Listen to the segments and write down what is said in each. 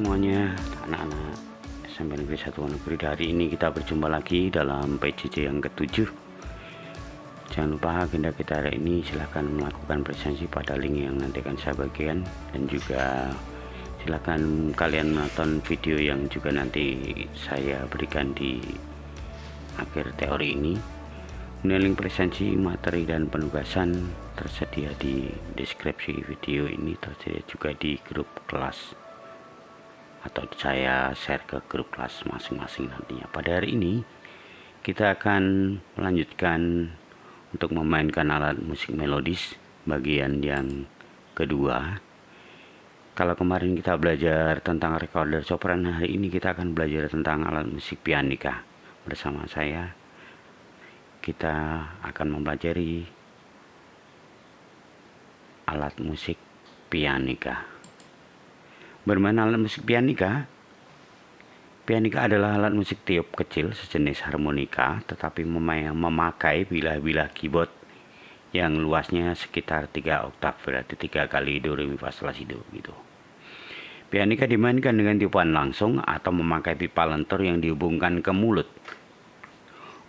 semuanya, anak-anak SMP Negeri 1 Wonogiri. Hari ini kita berjumpa lagi dalam PJJ yang ke-7. Jangan lupa agenda kita hari ini, silahkan melakukan presensi pada link yang nanti akan saya bagikan, dan juga silahkan kalian menonton video yang juga nanti saya berikan di akhir teori ini. Kemudian link presensi, materi, dan penugasan tersedia di deskripsi video ini, tersedia juga di grup kelas, atau saya share ke grup kelas masing-masing nantinya. Pada hari ini kita akan melanjutkan untuk memainkan alat musik melodis bagian yang kedua. Kalau kemarin kita belajar tentang recorder sopran, hari ini kita akan belajar tentang alat musik pianika. Bersama saya kita akan mempelajari alat musik pianika. Bermain alat musik pianika. Pianika adalah alat musik tiup kecil sejenis harmonika, tetapi memakai bilah-bilah keyboard yang luasnya sekitar 3 oktav, berarti 3 kali do re mi fa sol la si do gitu. Pianika dimainkan dengan tiupan langsung atau memakai pipa lentur yang dihubungkan ke mulut.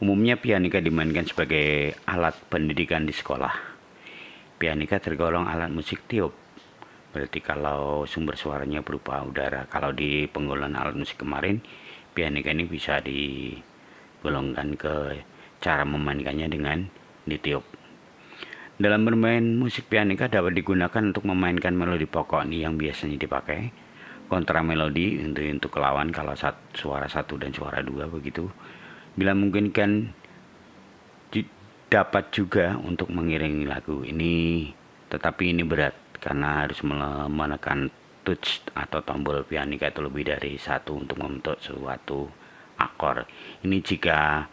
Umumnya pianika dimainkan sebagai alat pendidikan di sekolah. Pianika tergolong alat musik tiup. Berarti kalau sumber suaranya berupa udara. Kalau di penggolongan alat musik kemarin, pianika ini bisa digolongkan ke cara memainkannya dengan ditiup. Dalam bermain musik pianika dapat digunakan untuk memainkan melodi pokok nih yang biasanya dipakai. Kontra melodi untuk lawan kalau suara 1 dan suara 2 begitu. Bila memungkinkan dapat juga untuk mengiringi lagu ini, tetapi ini berat karena harus menekan touch atau tombol pianika itu lebih dari 1 untuk membentuk suatu akor. Ini jika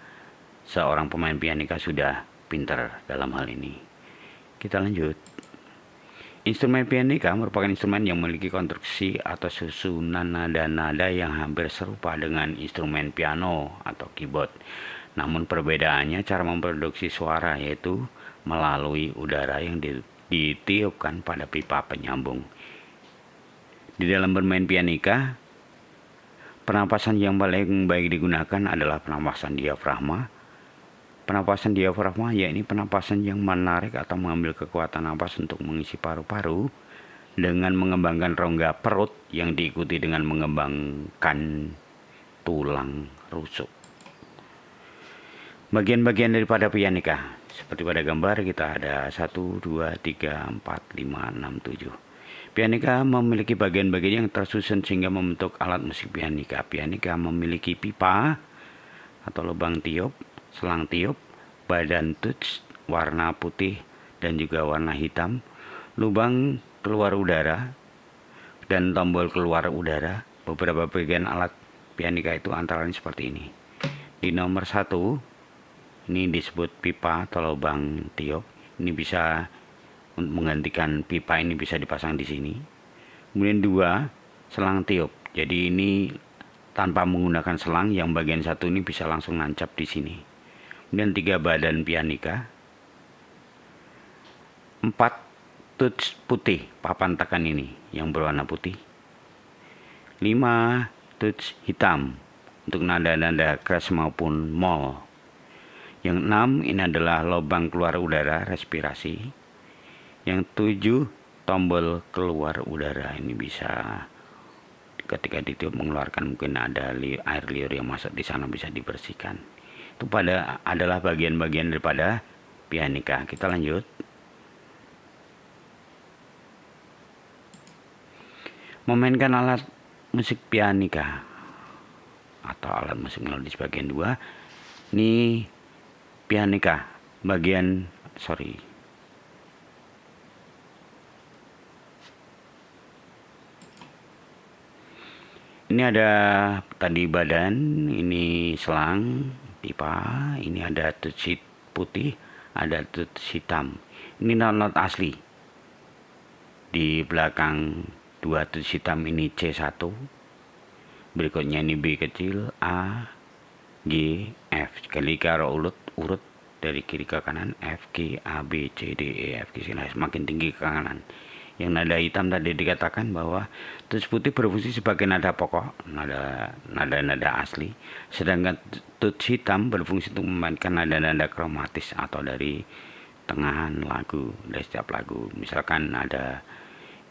seorang pemain pianika sudah pintar dalam hal ini. Kita lanjut. Instrumen pianika merupakan instrumen yang memiliki konstruksi atau susunan nada-nada yang hampir serupa dengan instrumen piano atau keyboard. Namun perbedaannya cara memproduksi suara, yaitu melalui udara yang ditiupkan pada pipa penyambung. Di dalam bermain pianika, pernapasan yang paling baik digunakan adalah pernapasan diafragma. Pernapasan diafragma yakni pernapasan yang menarik atau mengambil kekuatan napas untuk mengisi paru-paru dengan mengembangkan rongga perut yang diikuti dengan mengembangkan tulang rusuk. Bagian-bagian daripada pianika seperti pada gambar kita ada 1, 2, 3, 4, 5, 6, 7. Pianika memiliki bagian-bagian yang tersusun sehingga membentuk alat musik pianika. Pianika memiliki pipa atau lubang tiup, selang tiup, badan touch warna putih dan juga warna hitam, lubang keluar udara dan tombol keluar udara. Beberapa bagian alat pianika itu antara lain seperti ini. Di nomor 1 ini disebut pipa atau lubang tiup. Ini bisa untuk menggantikan pipa, ini bisa dipasang di sini. Kemudian 2 selang tiup. Jadi ini tanpa menggunakan selang, yang bagian 1 ini bisa langsung nancap di sini. Kemudian 3 badan pianika. 4 touch putih, papan tekan ini yang berwarna putih. 5 touch hitam untuk nada-nada keras maupun mol. Yang 6 ini adalah lubang keluar udara respirasi. Yang 7 tombol keluar udara, ini bisa ketika ditiup mengeluarkan, mungkin ada air liur yang masuk di sana, bisa dibersihkan. Itu adalah bagian-bagian daripada pianika. Kita lanjut. Memainkan alat musik pianika atau alat musik melodis bagian 2. Ini pianika bagian ini ada tadi badan, ini selang pipa, ini ada touch putih, ada touch hitam. Ini not asli. Di belakang 2 touch hitam ini C1. Berikutnya ini B kecil, A, G, F. Sekali kalau urut dari kiri ke kanan, F, G, A, B, C, D, E, F, G, semakin tinggi ke kanan. Yang nada hitam tadi dikatakan bahwa tuts putih berfungsi sebagai nada pokok, nada asli, sedangkan tuts hitam berfungsi untuk memainkan nada-nada kromatis atau dari tengahan lagu, dari setiap lagu. Misalkan ada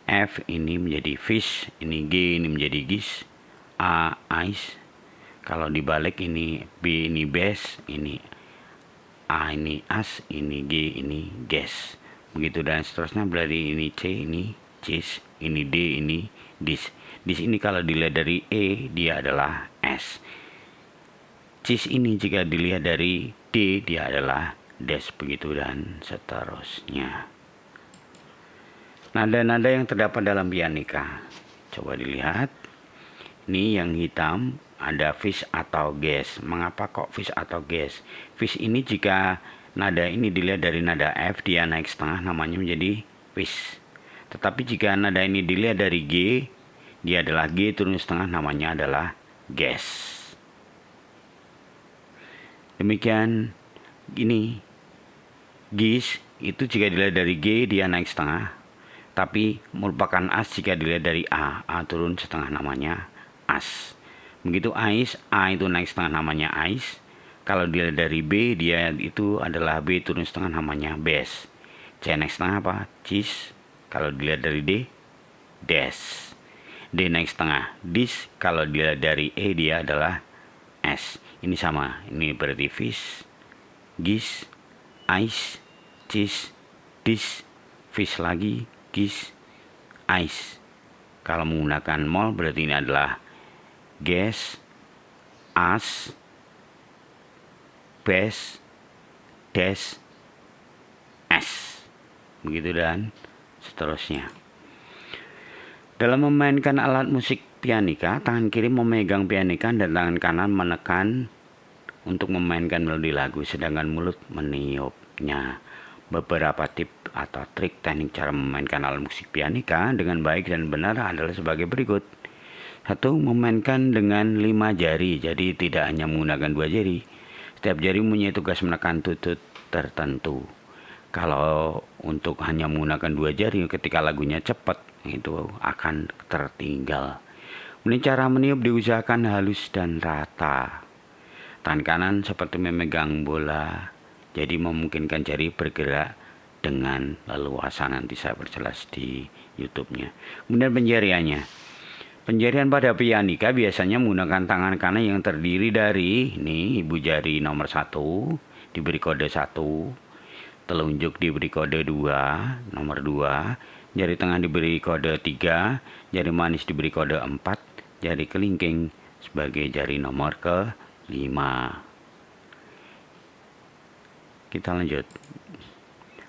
F ini menjadi fish, ini G ini menjadi gis, A ice. Kalau dibalik ini B ini bass, ini A ini as, ini G ini gas. Begitu dan seterusnya. Berarti ini C ini cis, ini D ini dis. Dis ini kalau dilihat dari E dia adalah S. Cis ini jika dilihat dari D dia adalah des, begitu dan seterusnya. Nada-nada yang terdapat dalam pianika, coba dilihat. Ini yang hitam ada fish atau gas. Mengapa kok fish atau gas? Fish ini jika nada ini dilihat dari nada F, dia naik setengah, namanya menjadi fish. Tetapi jika nada ini dilihat dari G, dia adalah G turun setengah, namanya adalah gas. Demikian ini gis itu jika dilihat dari G dia naik setengah, tapi merupakan as jika dilihat dari A turun setengah, namanya as. Begitu ice, A itu naik setengah, namanya ice. Kalau dilihat dari B dia itu adalah B turun setengah, namanya bass. C naik setengah apa? Cis. Kalau dilihat dari D, des. D naik setengah, dis. Kalau dilihat dari E dia adalah S. Ini sama, ini berarti fish, gis, ice, cis, dis, fish lagi, gis, ice. Kalau menggunakan mol berarti ini adalah gas, as, bass, des, s. Begitu dan seterusnya. Dalam memainkan alat musik pianika, tangan kiri memegang pianika dan tangan kanan menekan untuk memainkan melodi lagu, sedangkan mulut meniupnya. Beberapa tip atau trik teknik cara memainkan alat musik pianika dengan baik dan benar adalah sebagai berikut. 1. Memainkan dengan 5 jari, jadi tidak hanya menggunakan 2 jari. Setiap jari mempunyai tugas menekan tutut tertentu. Kalau untuk hanya menggunakan 2 jari ketika lagunya cepat, itu akan tertinggal. Kemudian cara meniup diusahakan halus dan rata. Tangan kanan seperti memegang bola, jadi memungkinkan jari bergerak dengan leluasa. Nanti saya perjelas di YouTube-nya. Kemudian penjariannya. Penjarian pada pianika biasanya menggunakan tangan kanan yang terdiri dari ini ibu jari nomor 1 diberi kode 1, telunjuk diberi kode 2, nomor 2, jari tengah diberi kode 3, jari manis diberi kode 4, jari kelingking sebagai jari nomor ke-5. Kita lanjut.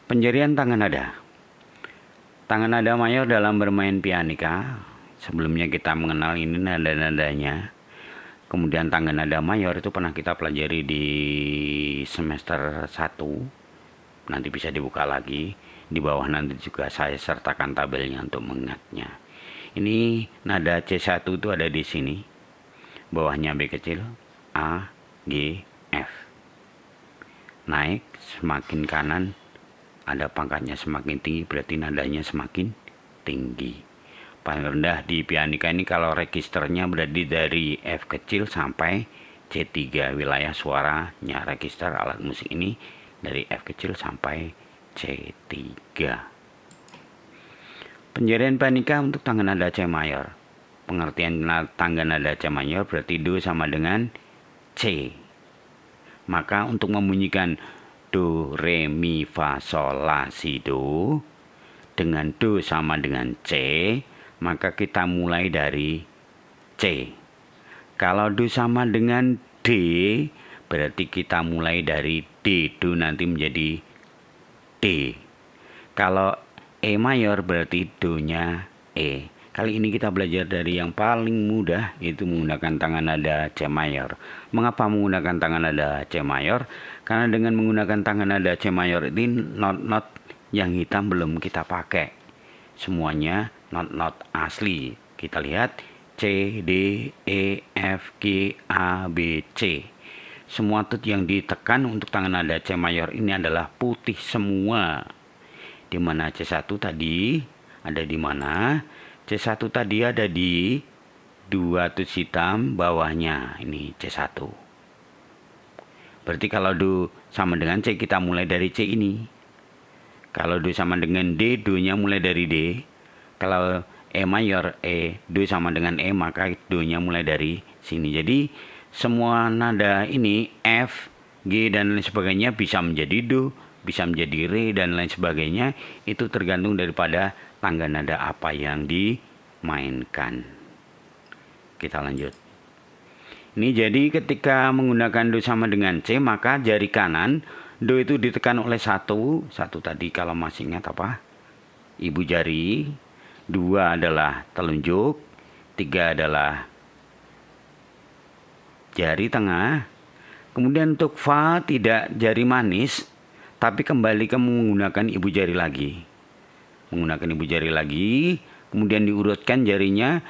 Penjarian tangan nada. Tangan nada mayor dalam bermain pianika. Sebelumnya kita mengenal ini nada-nadanya. Kemudian tangan nada mayor itu pernah kita pelajari di semester 1. Nanti bisa dibuka lagi. Di bawah nanti juga saya sertakan tabelnya untuk mengingatnya. Ini nada C1 itu ada di sini. Bawahnya B kecil, A, G, F. Naik semakin kanan ada pangkatnya semakin tinggi, berarti nadanya semakin tinggi. Paling rendah di pianika ini kalau registernya berarti dari F kecil sampai C3. Wilayah suaranya register alat musik ini dari F kecil sampai C3. Penjarian pianika untuk tangan nada C mayor. Pengertian tangga nada C mayor berarti Do sama dengan C. Maka untuk membunyikan Do, Re, Mi, Fa, Sol, La, Si, Do dengan Do sama dengan C, maka kita mulai dari C. Kalau Do sama dengan D, berarti kita mulai dari D. Do nanti menjadi D. Kalau E mayor berarti Do-nya E. Kali ini kita belajar dari yang paling mudah, yaitu menggunakan tangan nada C mayor. Mengapa menggunakan tangan nada C mayor? Karena dengan menggunakan tangan nada C mayor ini not-not yang hitam belum kita pakai. Semuanya not asli. Kita lihat C, D, E, F, G, A, B, C. Semua tut yang ditekan untuk tangan nada C mayor ini adalah putih semua. Di mana C1 tadi ada di mana? C1 tadi ada di 2 tuts hitam bawahnya, ini C1. Berarti kalau Do sama dengan C, kita mulai dari C ini. Kalau Do sama dengan D, Do-nya mulai dari D. Kalau E mayor, Do sama dengan E, maka Do-nya mulai dari sini. Jadi semua nada ini, F, G, dan lain sebagainya bisa menjadi Do, bisa menjadi Re, dan lain sebagainya. Itu tergantung daripada tangga nada apa yang dimainkan. Kita lanjut. Ini jadi ketika menggunakan Do sama dengan C, maka jari kanan Do itu ditekan oleh satu tadi kalau masih ingat apa? Ibu jari. 2 adalah telunjuk. 3 adalah jari tengah. Kemudian untuk Fa tidak jari manis, tapi kembali ke menggunakan ibu jari lagi. Menggunakan ibu jari lagi, kemudian diurutkan jarinya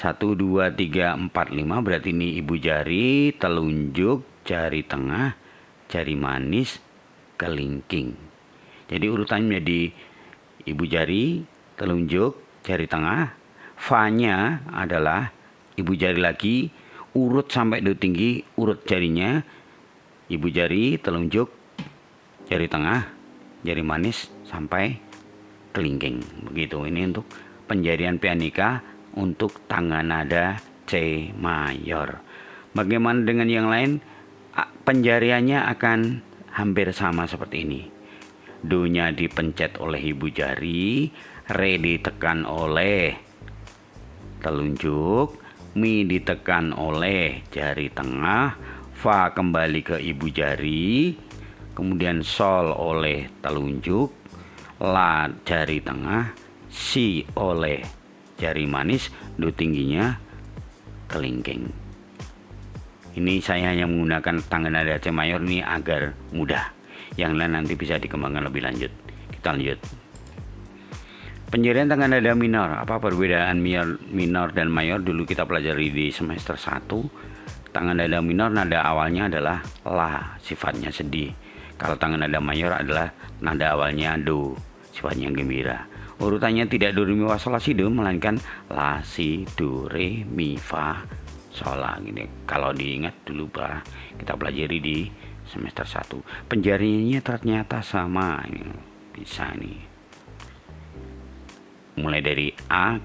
1, 2, 3, 4, 5. Berarti ini ibu jari, telunjuk, jari tengah, jari manis, kelingking. Jadi urutannya menjadi ibu jari, telunjuk, jari tengah. Fa-nya adalah ibu jari lagi, urut sampai Do tinggi, urut jarinya, ibu jari, telunjuk, jari tengah, jari manis, sampai kelingking. Begitu. Ini untuk penjarian pianika untuk tangga nada C mayor. Bagaimana dengan yang lain? Penjariannya akan hampir sama seperti ini. Do-nya dipencet oleh ibu jari, Re ditekan oleh telunjuk, Mi ditekan oleh jari tengah, Fa kembali ke ibu jari, kemudian Sol oleh telunjuk, La jari tengah, Si oleh jari manis, Do tingginya kelingking. Ini saya hanya menggunakan tangga nada C mayor ini agar mudah. Yang lain nanti bisa dikembangkan lebih lanjut. Kita lanjut. Penjarian tangga nada minor. Apa perbedaan minor dan mayor? Dulu kita pelajari di semester 1. Tangga nada minor nada awalnya adalah La, sifatnya sedih. Kalau tangga nada mayor adalah nada awalnya Do, sifatnya gembira. Urutannya tidak Do, Re, Mi, Fa, Sol, La, Si, Do, melainkan La, Si, Do, Re, Mi, Fa, Sol, La. Gini. Kalau diingat dulu kita pelajari di semester 1. Penjariannya ternyata sama. Ini bisa nih. Mulai dari A,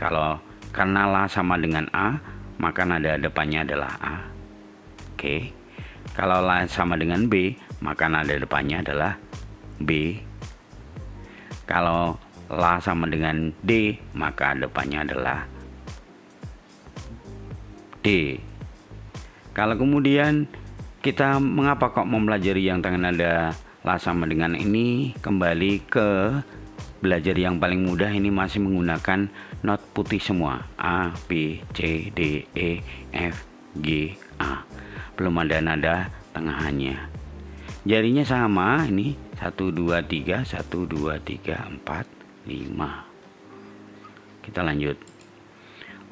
karena La sama dengan A, maka nada depannya adalah A. Oke. Kalau La sama dengan B, maka nada depannya adalah B. Kalau La sama dengan D, maka depannya adalah D. Kalau kemudian kita mengapa kok mempelajari yang tangga nada La sama dengan ini, kembali ke belajar yang paling mudah. Ini masih menggunakan not putih semua, A, B, C, D, E, F, G, A. Belum ada nada tengahannya. Jarinya sama, ini 1, 2, 3, 1, 2, 3, 4, 5. Kita lanjut.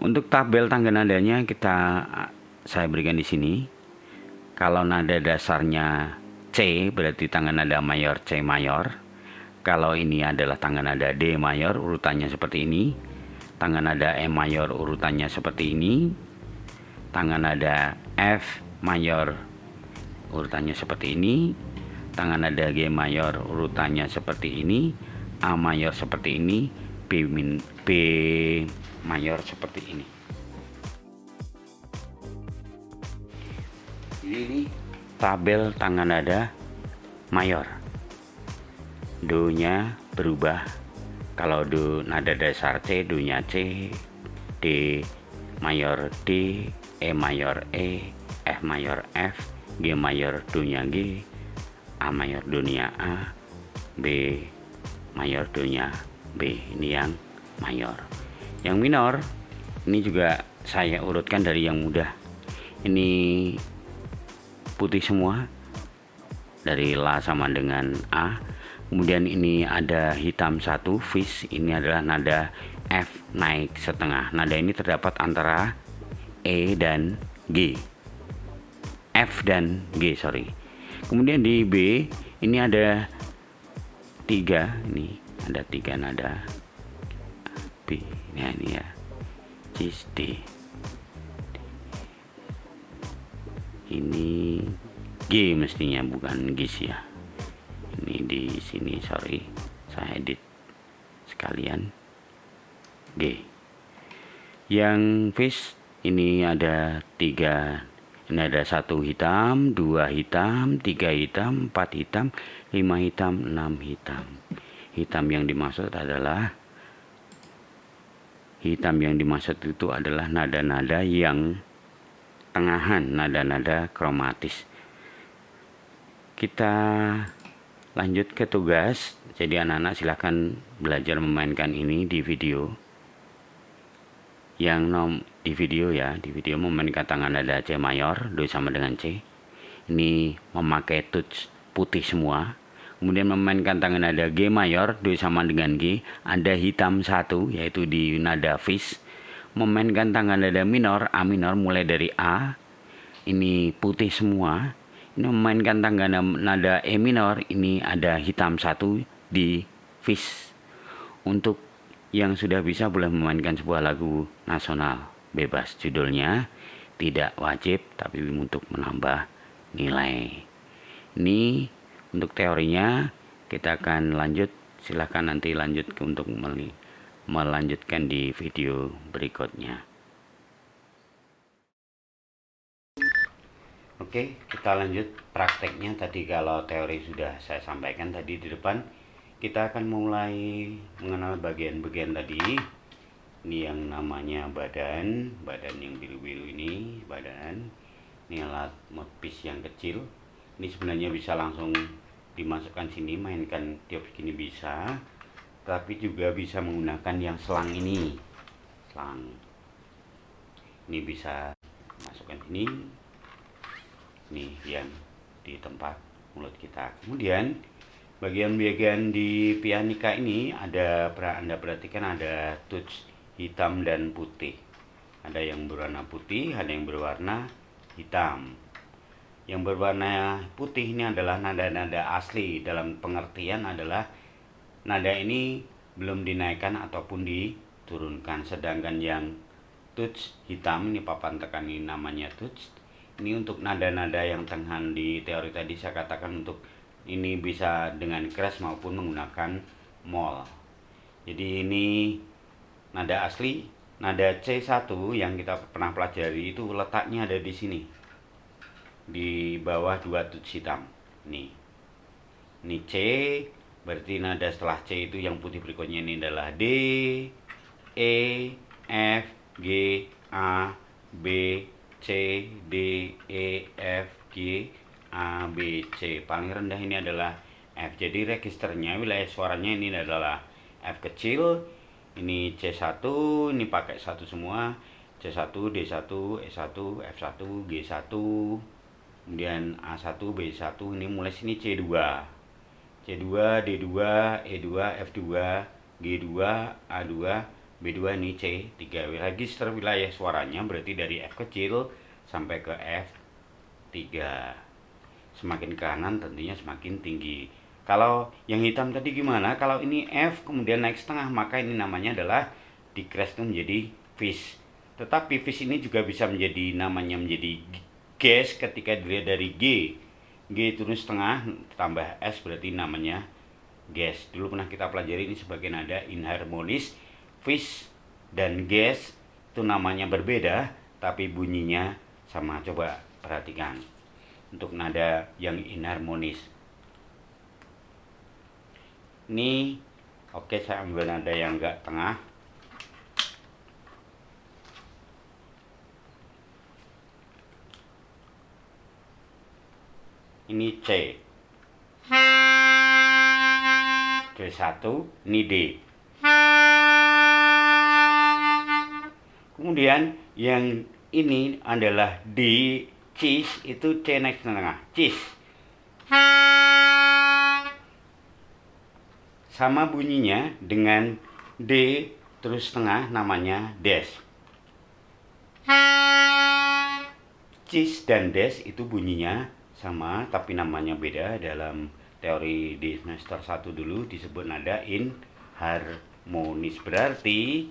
Untuk tabel tangga nadanya saya berikan di sini. Kalau nada dasarnya C, berarti tangga nada mayor C mayor. Kalau ini adalah tangga nada D mayor, urutannya seperti ini. Tangga nada E mayor, urutannya seperti ini. Tangga nada F mayor, urutannya seperti ini. Tangga nada G mayor, urutannya seperti ini. A mayor seperti ini. B mayor seperti ini. Ini tabel tangga nada mayor. Do-nya berubah. Kalau Do nada dasar C, Do-nya C, D mayor D, E mayor E, F mayor F, G mayor Do-nya G, A mayor Do-nya A, B mayor Do-nya B. Ini yang mayor. Yang minor ini juga saya urutkan dari yang mudah. Ini putih semua, dari La sama dengan A. Kemudian ini ada hitam satu, fish. Ini adalah nada F naik setengah. Nada ini terdapat antara E dan G, F dan G, sorry. Kemudian di B ini ada 3, ini ada 3 nada B. Nah ini ya, cis D. Ini G mestinya, bukan gis ya. Ini di sini, sorry, saya edit sekalian. G. Yang fish ini ada 3. Ini ada 1 hitam, 2 hitam, 3 hitam, 4 hitam, 5 hitam, 6 hitam. Hitam yang dimaksud itu adalah nada-nada yang tengahan, nada-nada kromatis. Kita lanjut ke tugas. Jadi anak-anak silahkan belajar memainkan ini di video. Di video memainkan tangan nada C mayor, do sama dengan C. Ini memakai touch putih semua. Kemudian memainkan tangan nada G mayor, do sama dengan G, ada hitam 1 yaitu di nada fis. Memainkan tangan nada minor, A minor mulai dari A, ini putih semua. Ini memainkan tangan nada E minor, ini ada hitam 1 di fis. Untuk yang sudah bisa boleh memainkan sebuah lagu nasional bebas, judulnya tidak wajib tapi untuk menambah nilai. Ini untuk teorinya. Kita akan lanjut, silahkan nanti lanjut untuk melanjutkan di video berikutnya. Oke, kita lanjut prakteknya. Tadi kalau teori sudah saya sampaikan tadi di depan. Kita akan mulai mengenal bagian-bagian tadi. Ini yang namanya badan yang biru-biru ini, badan. Ini alat mouthpiece yang kecil. Ini sebenarnya bisa langsung dimasukkan sini, mainkan tiup gini bisa. Tapi juga bisa menggunakan yang selang ini. Selang. Ini bisa masukkan sini. Ini yang di tempat mulut kita. Kemudian bagian-bagian di pianika ini Anda perhatikan ada touch hitam dan putih. Ada yang berwarna putih, ada yang berwarna hitam. Yang berwarna putih ini adalah nada-nada asli, dalam pengertian adalah nada ini belum dinaikkan ataupun diturunkan. Sedangkan yang touch hitam ini papan tekan ini namanya touch. Ini untuk nada-nada yang tengahan. Di teori tadi saya katakan untuk ini bisa dengan crash maupun menggunakan mol. Jadi ini nada asli. Nada C1 yang kita pernah pelajari itu letaknya ada di sini, di bawah 2 touch hitam. Ini C, berarti nada setelah C itu yang putih berikutnya ini adalah D, E, F, G, A, B, C, D, E, F, G, A, B, C. Paling rendah ini adalah F. Jadi registernya, wilayah suaranya ini adalah F kecil. Ini C1, ini pakai 1 semua. C1, D1, E1, F1, G1. Kemudian A1, B1, ini mulai sini C2. C2, D2, E2, F2, G2, A2, B2, ini C3. Register wilayah suaranya berarti dari F kecil sampai ke F3. Semakin ke kanan tentunya semakin tinggi. Kalau yang hitam tadi gimana? Kalau ini F kemudian naik setengah, maka ini namanya adalah di crash itu menjadi fis. Tetapi fis ini juga bisa menjadi menjadi gas ketika dilihat dari G. G turun setengah tambah S berarti namanya gas. Dulu pernah kita pelajari ini sebagai nada inharmonis. Fis dan gas itu namanya berbeda tapi bunyinya sama. Coba perhatikan untuk nada yang inharmonis. Ini oke, saya ambil nada yang enggak tengah. Ini C. C1, ini D. Kemudian yang ini adalah D, cis, itu C naik setengah, cis. Sama bunyinya dengan D terus setengah, namanya des. Cis dan des itu bunyinya sama tapi namanya beda. Dalam teori di semester 1 dulu disebut nada inharmonis. Berarti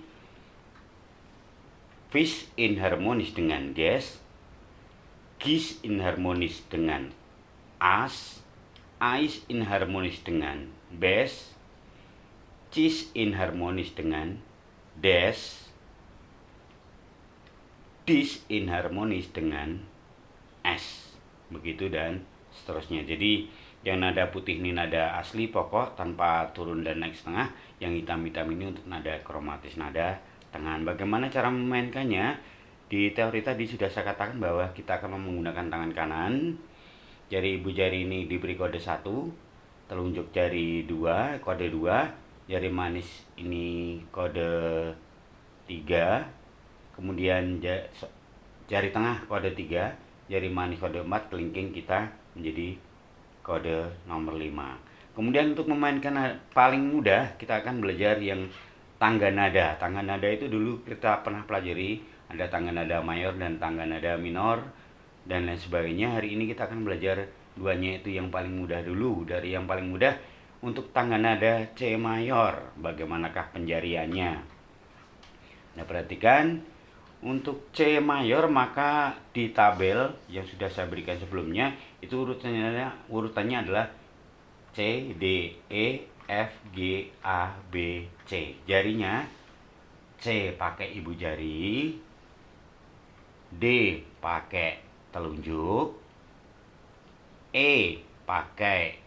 fish inharmonis dengan gas, geese inharmonis dengan as, ice inharmonis dengan bass, cheese inharmonis dengan dash, dish inharmonis dengan s, begitu dan seterusnya. Jadi yang nada putih ini nada asli pokok tanpa turun dan naik setengah, yang hitam-hitam ini untuk nada kromatis nada tengahan. Bagaimana cara memainkannya? Di teori tadi sudah saya katakan bahwa kita akan menggunakan tangan kanan, jari ibu jari ini diberi kode 1, telunjuk jari 2, kode 2, jari manis ini kode 3, kemudian jari tengah kode 3, jari manis kode 4, kelingking kita menjadi kode nomor 5. Kemudian untuk memainkan paling mudah, kita akan belajar yang tangga nada. Tangga nada itu dulu kita pernah pelajari, ada tangga nada mayor dan tangga nada minor dan lain sebagainya. Hari ini kita akan belajar duanya itu yang paling mudah dulu. Dari yang paling mudah, untuk tangga nada C mayor, bagaimanakah penjariannya? Nah, perhatikan untuk C mayor, maka di tabel yang sudah saya berikan sebelumnya itu urutannya adalah C, D, E, F, G, A, B, C. Jarinya C pakai ibu jari, D pakai telunjuk, E pakai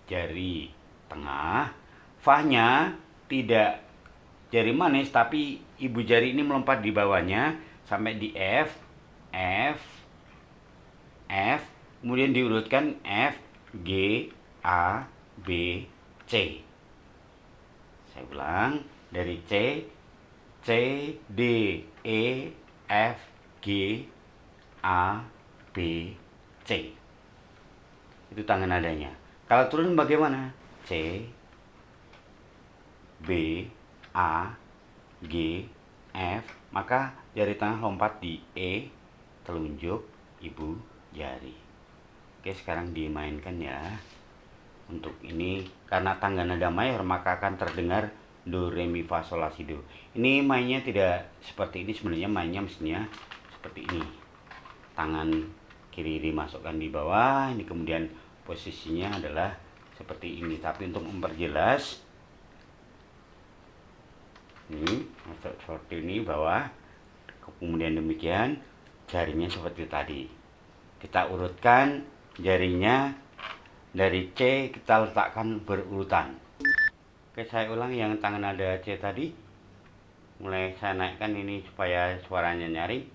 jari tengah, F-nya tidak jari manis tapi ibu jari ini melompat di bawahnya sampai di F, F, F, kemudian diurutkan F, G, A, B, C. Saya ulang, dari C, C, D, E, F, G, A, B, C. Itu tangan nadanya. Kalau turun bagaimana? C, B, A, G, F, maka jari tengah lompat di E, telunjuk ibu jari. Oke, sekarang dimainkan ya. Untuk ini, karena tangga nada mayor, maka akan terdengar do, re, mi, fa, sol, la, si, do. Ini mainnya tidak seperti ini, sebenarnya mainnya mestinya seperti ini. Tangan kiri dimasukkan di bawah, ini kemudian posisinya adalah seperti ini. Tapi untuk memperjelas, ini seperti ini bawah, kemudian demikian jarinya seperti tadi. Kita urutkan jarinya dari C, kita letakkan berurutan. Oke, saya ulang yang tangan nada C tadi. Mulai saya naikkan ini supaya suaranya nyaring.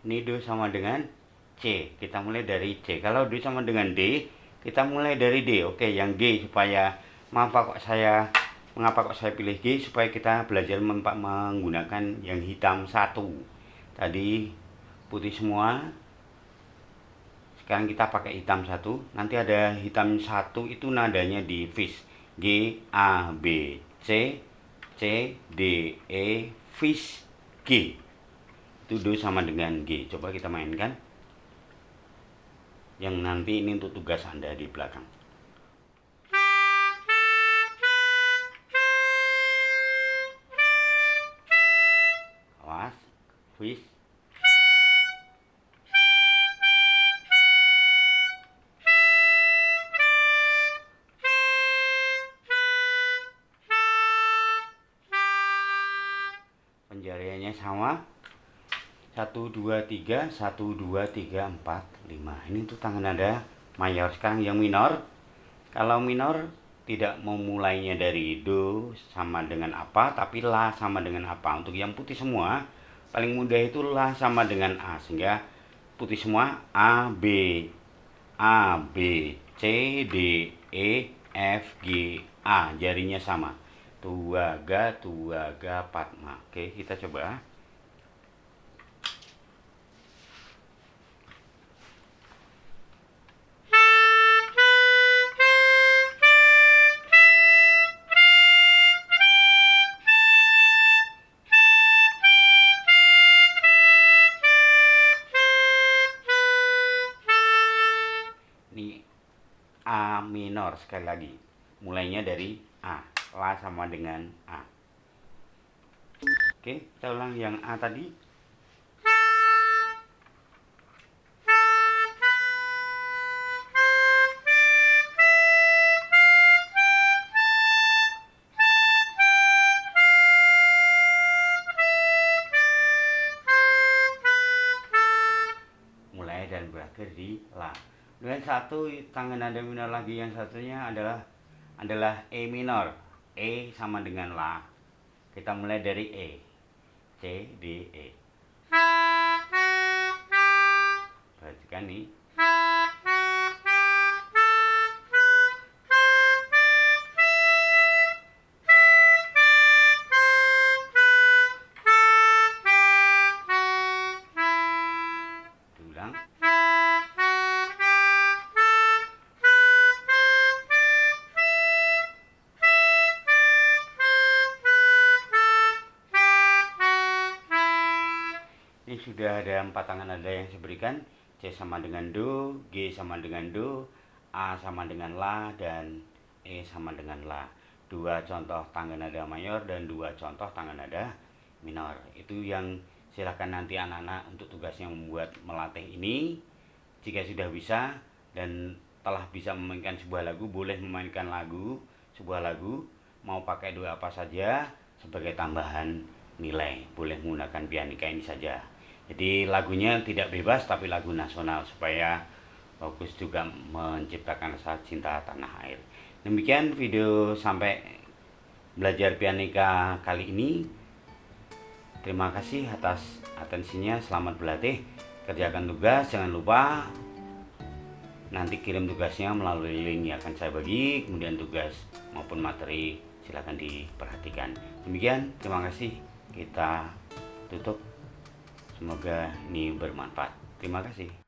Ini do sama dengan C, kita mulai dari C. Kalau do sama dengan D, kita mulai dari D. Oke, yang G supaya mengapa kok saya pilih G, supaya kita belajar menggunakan yang hitam satu. Tadi putih semua, sekarang kita pakai hitam satu. Nanti ada hitam satu itu nadanya di fish. G, A, B, C, C, D, E, fish, G. Itu do sama dengan G. Coba kita mainkan. Yang nanti ini untuk tugas Anda di belakang. Awas, fish. Penjariannya sama. 1, 2, 3, 1, 2, 3, 4, 5. Ini untuk tangan nada mayor. Sekarang yang minor. Kalau minor tidak memulainya dari do sama dengan apa, tapi la sama dengan apa. Untuk yang putih semua, paling mudah itu la sama dengan a, sehingga putih semua A, B, A, B, C, D, E, F, G, A. Jarinya sama. Tuaga, tuaga, patma. Oke, kita coba. La minor. Sekali lagi, mulainya dari A. La sama dengan A. Oke, kita ulang yang A tadi. Mulai dan berakhir di La. Dan satu tangan nada minor lagi, yang satunya adalah E minor. E sama dengan La. Kita mulai dari E. C, D, E. Perhatikan nih. Diulang. Ini sudah ada 4 tangan nada yang saya berikan. C sama dengan Do, G sama dengan Do, A sama dengan La, dan E sama dengan La. 2 contoh tangan nada mayor dan 2 contoh tangan nada minor. Itu yang silakan nanti anak-anak untuk tugasnya membuat melatih ini. Jika sudah bisa dan telah bisa memainkan sebuah lagu, boleh memainkan sebuah lagu, mau pakai dua apa saja sebagai tambahan nilai. Boleh menggunakan pianika ini saja. Jadi lagunya tidak bebas tapi lagu nasional supaya bagus juga menciptakan rasa cinta tanah air. Demikian video sampai belajar pianika kali ini. Terima kasih atas atensinya. Selamat berlatih. Kerjakan tugas, jangan lupa nanti kirim tugasnya melalui link yang akan saya bagi. Kemudian tugas maupun materi silakan diperhatikan. Demikian, terima kasih. Kita tutup. Semoga ini bermanfaat. Terima kasih.